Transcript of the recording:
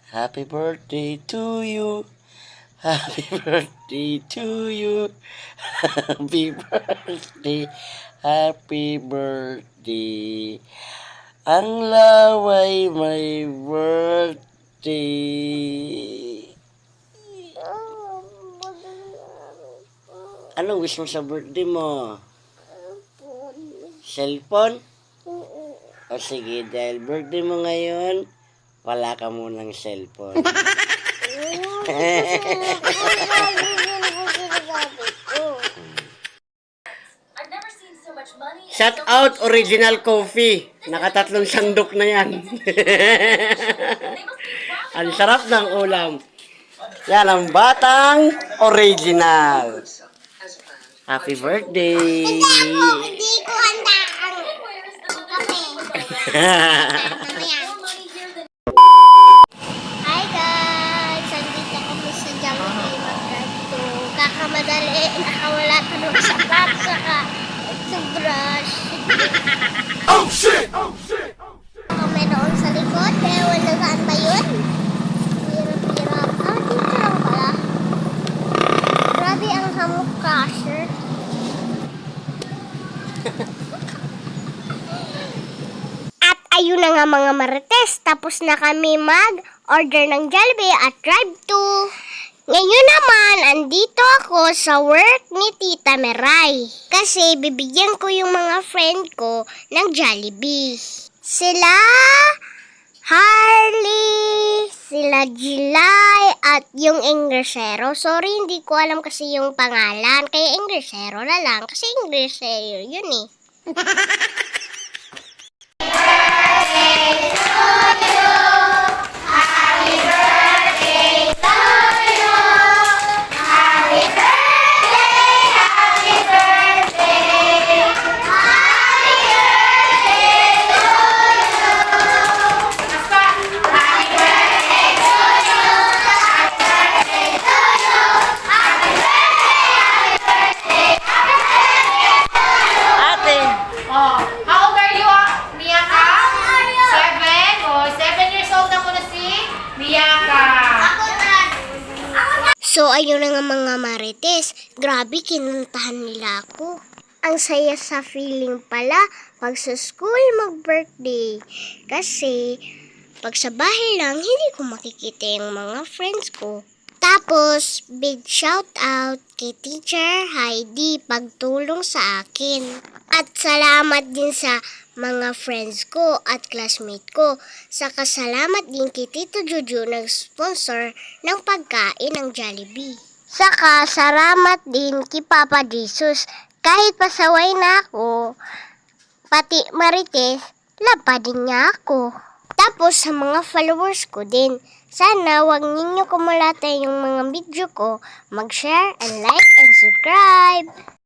Happy birthday to you. Happy birthday to you. Happy birthday. Happy birthday. Ang laway may birthday. Anong wish mo sa birthday mo? Cellphone? O sige, dahil birthday mo ngayon, wala ka munang cellphone. Shout out Original Coffee. Nakatatlong sandok na yan. Ang sarap ng ulam. Yan ang batang original. Happy birthday! Hindi ko handa ang kape. Hi guys! Andito kami sa Jollibee Magkanto. Kakamadali. Nakawala ka nung sapat saka sa brush. Oh shit! Oh shit! Kami noon sa likod. Kaya wala saan ba yun? Hirap-hirap. Dito lang pala. Grabe ang hamok crusher. At ayun na nga mga marites, tapos na kami mag-order ng Jollibee at drive-to. Ngayon naman, andito ako sa work ni Tita Meray. Kasi bibigyan ko yung mga friend ko ng Jollibee. Sila Harley, sila July, at yung Inglesero. Sorry, hindi ko alam kasi yung pangalan. Kaya Inglesero na lang. Kasi Inglesero yun eh. How old are you, Miyaka? 7? O, 7 years old na muna si Miyaka. So, ayun na nga mga marites. Grabe, kinuntahan nila ako. Ang saya sa feeling pala pag sa school mag-birthday. Kasi, pag sa bahay lang, hindi ko makikita yung mga friends ko. Tapos, big shout out kay Teacher Heidi pagtulong sa akin. At salamat din sa mga friends ko at classmate ko. Saka salamat din kay Tito Juju nag-sponsor ng pagkain ng Jollibee. Saka salamat din kay Papa Jesus. Kahit pasaway na ako, pati marites, lapa din niya ako. Tapos sa mga followers ko din, sana wag ninyo kumulata yung mga video ko, mag-share and like and subscribe.